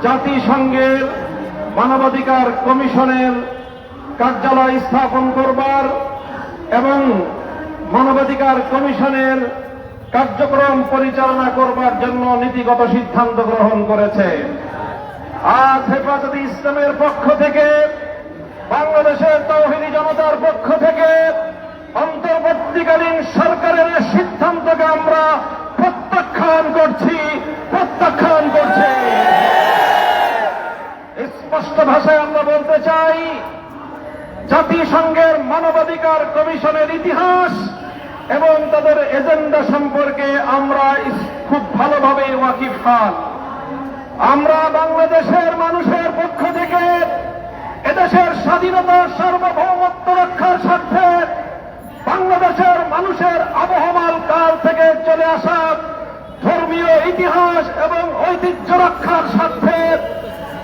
জাতিসংঘের মানবাধিকার কমিশনের কার্যালয় স্থাপন করবার এবং মানবাধিকার কমিশনের কার্যক্রম পরিচালনা করবার জন্য নীতিগত সিদ্ধান্ত গ্রহণ করেছে। আজ হেফাজতে ইসলামের পক্ষ থেকে, বাংলাদেশের তাওহীদি জনতার পক্ষ থেকে অন্তর্বর্তীকালীন সরকারের সিদ্ধান্তকে আমরা প্রত্যাখ্যান করছি। স্পষ্ট ভাষায় আমরা বলতে চাই, জাতিসংঘের মানবাধিকার কমিশনের ইতিহাস এবং তাদের এজেন্ডা সম্পর্কে আমরা খুব ভালোভাবে ওয়াকিফান। আমরা বাংলাদেশের মানুষের পক্ষ থেকে এদেশের স্বাধীনতার সার্বভৌমত্ব রক্ষার স্বার্থে বাংলাদেশের মানুষের আবহমান কাল থেকে চলে আসা ধর্মীয় ইতিহাস এবং ঐতিহ্য রক্ষার স্বার্থে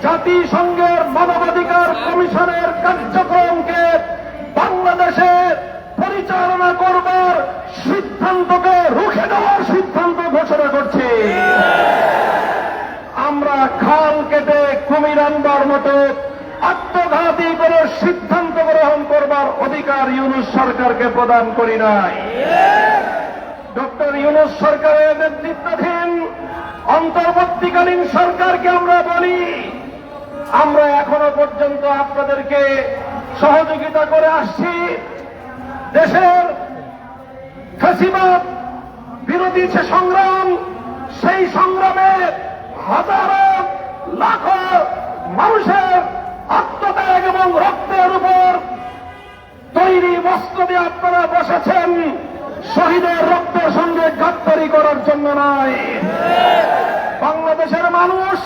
জাতিসংঘের মানবাধিকার কমিশনের কার্যক্রমকে বাংলাদেশে পরিচালনা করবার সিদ্ধান্তকে রুখে দেওয়ার সিদ্ধান্ত ঘোষণা করছি। আমরা খাল কেটে কুমির আনবার মতো আত্মঘাতী কোন সিদ্ধান্ত গ্রহণ করবার অধিকার ইউনূস সরকারকে প্রদান করি নাই। ডক্টর ইউনূস সরকারের নেতৃত্বাধীন অন্তর্বর্তীকালীন সরকারকে আমরা বলি, আমরা এখনো পর্যন্ত আপনাদেরকে সহযোগিতা করে আসছি। দেশের ফ্যাসিবাদ বিরোধী যে সংগ্রাম, সেই সংগ্রামে হাজারো লাখো মানুষের আত্মত্যাগ এবং রক্তের উপর তৈরি বস্ত্র দিয়ে আপনারা বসেছেন শহীদের রক্তের সঙ্গে গাদ্দারি করার জন্য নয়। বাংলাদেশের মানুষ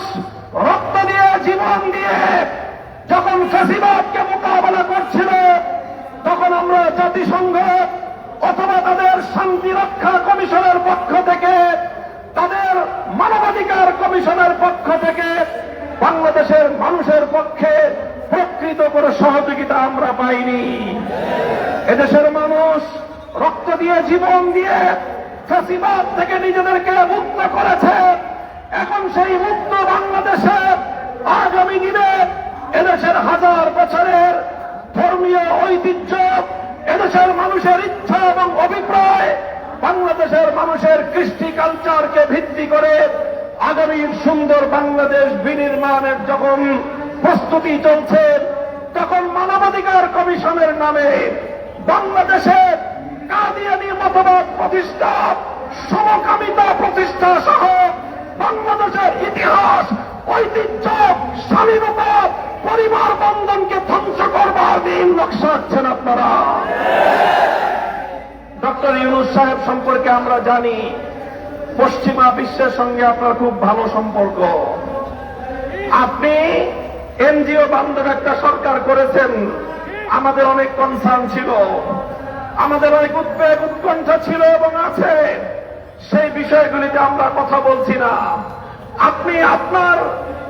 রক্ত দিয়ে, জীবন দিয়ে যখন ফ্যাসিবাদকে মোকাবেলা করছিল, তখন আমরা জাতিসংঘ অথবা তাদের শান্তি রক্ষা কমিশনের পক্ষ থেকে, তাদের মানবাধিকার কমিশনের পক্ষ থেকে বাংলাদেশের মানুষের পক্ষে প্রকৃত করে সহযোগিতা আমরা পাইনি। এদেশের মানুষ রক্ত দিয়ে, জীবন দিয়ে ফ্যাসিবাদ থেকে নিজেদেরকে মুক্ত করেছে। এখন সেই মুক্ত বাংলাদেশে আগামী দিনে এদেশের হাজার বছরের ধর্মীয় ঐতিহ্য, এদেশের মানুষের ইচ্ছা এবং অভিপ্রায়, বাংলাদেশের মানুষের কৃষ্টি কালচারকে ভিত্তি করে আগামীর সুন্দর বাংলাদেশ বিনির্মাণের যখন প্রস্তুতি চলছে, তখন মানবাধিকার কমিশনের নামে বাংলাদেশে কাদিয়ানী মতবাদ প্রতিষ্ঠা, সমকামিতা প্রতিষ্ঠা সহ বাংলাদেশের ইতিহাস, ঐতিহ্য, স্বাধীনতা, পরিবার বন্ধনকে ধ্বংস করবার দিন নকশাচ্ছেন আপনারা। ডক্টর ইউনূস সাহেব সম্পর্কে আমরা জানি, পশ্চিমা বিশ্বের সঙ্গে আপনার খুব ভালো সম্পর্ক। আপনি এনজিও বান্ধব একটা সরকার করেছেন। আমাদের অনেক কনসার্ন ছিল, আমাদের অনেক উদ্বেগ উৎকণ্ঠা ছিল এবং আছে। সেই বিষয়গুলিতে আমরা কথা বলছি না। আপনি আপনার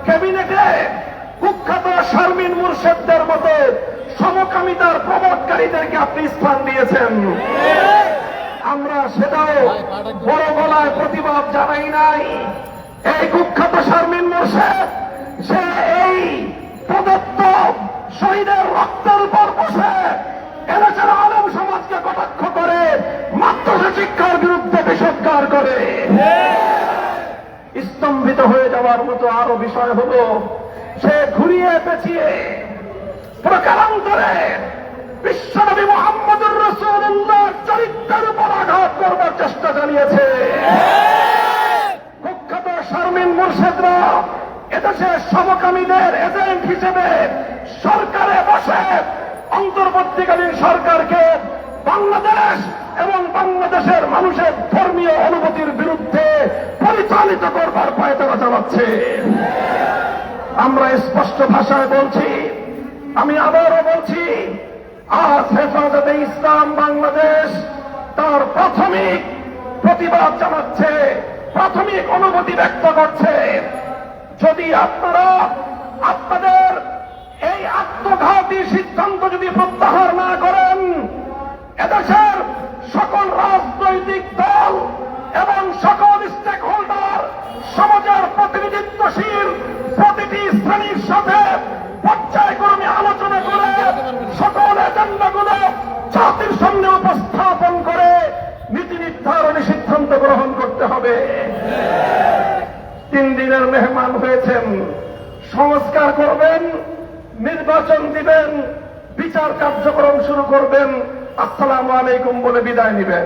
ক্যাবিনেটে কুখ্যাত শারমিন মুর্শেদদের মতো সমকামিতার প্রমোটকারীদেরকে আপনি স্থান দিয়েছেন। আমরা সেটাও বড় গলায় প্রতিবাদ জানাই নাই। এই কুখ্যাত শারমিন মুর্শেদ, সে এই প্রদত্ত শহীদের রক্তের উপর বসে এদেশের আলেম সমাজকে কটাক্ষ করে, মাদ্রাসা শিক্ষার বিরুদ্ধে বিষোদ্গার করে। স্তম্ভিত হয়ে যাওয়ার মতো আরো বিষয় হল, সে ঘুরিয়ে পেঁচিয়ে প্রকারান্তরে বিশ্বনবী মুহাম্মদুর রাসূলুল্লাহর চরিত্রের উপর আঘাত করবার চেষ্টা চালিয়েছে। কুখ্যাত শারমিন মুর্শেদরা এদেশে সমকামীদের এজেন্ট হিসেবে সরকারে বসে অন্তর্বর্তীকালীন সরকারকে বাংলাদেশ এবং বাংলাদেশের মানুষের ধর্মীয় অনুভূতির বিরুদ্ধে পরিচালিত করবার পায়তারা চালাচ্ছে। আমরা স্পষ্ট ভাষায় বলছি, আমি আবারও বলছি, আজ হেফাজতে ইসলাম বাংলাদেশ তার প্রাথমিক প্রতিবাদ জানাচ্ছে, প্রাথমিক অনুভূতি ব্যক্ত করছে। যদি আপনারা আপনাদের এই আত্মঘাতী সিদ্ধান্ত যদি প্রত্যাহার না করেন, এদেশের সকল রাজনৈতিক দল এবং সকল স্টেক হোল্ডার, সমাজের প্রতিনিধিত্বশীল প্রতিটি শ্রেণীর সাথে পর্যায়ক্রমে আলোচনা করে সকল এজেন্ডাগুলো জাতির সামনে উপস্থাপন করে নীতি নির্ধারণী সিদ্ধান্ত গ্রহণ করতে হবে। 3 দিনের মেহমান হয়েছেন, সংস্কার করবেন, নির্বাচন দিবেন, বিচার কার্যক্রম শুরু করবেন, আসসালামু আলাইকুম বলে বিদায় নিবেন।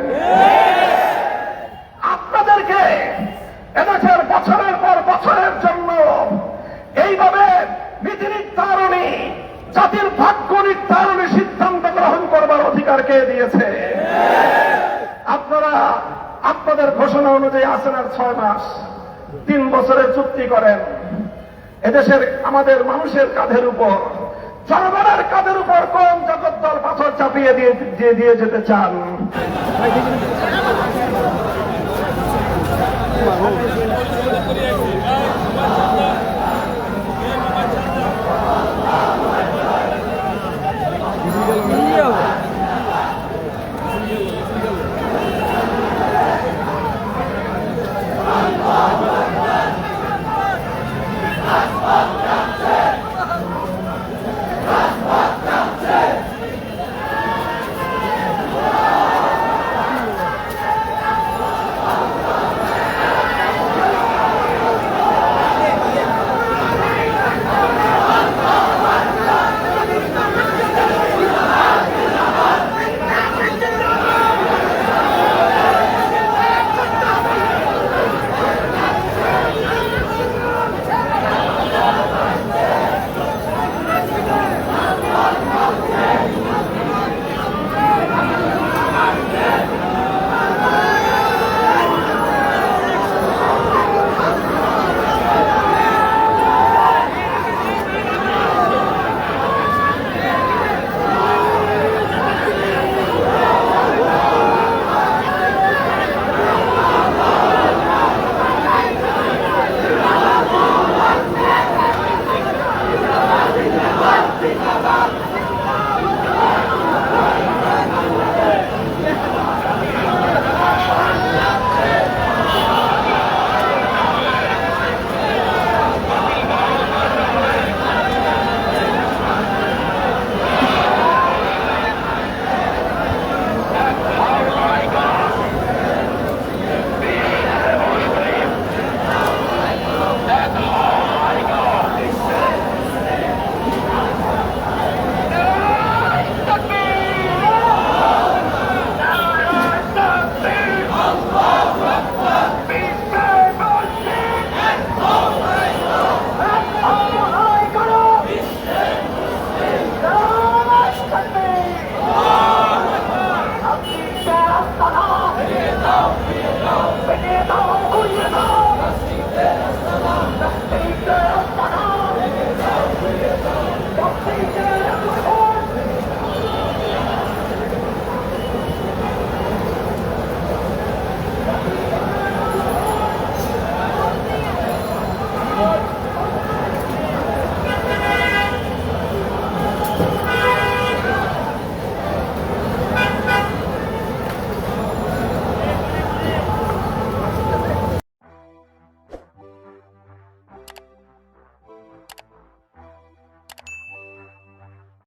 আপনাদেরকে এদেশের বছরের পর বছরের জন্য এইভাবে নীতি নির্ধারণী, জাতির ভাগ্য নির্ধারণী সিদ্ধান্ত গ্রহণ করবার অধিকার কে দিয়েছে? আপনারা আপনাদের ঘোষণা অনুযায়ী আছেন আর 6 মাস, 3 বছরের চুক্তি করেন। এদেশের আমাদের মানুষের কাঁধের উপর, জনগণের কাঁধের উপর কোন জগদ্দল পাথর চাপিয়ে দিয়ে যেতে চান?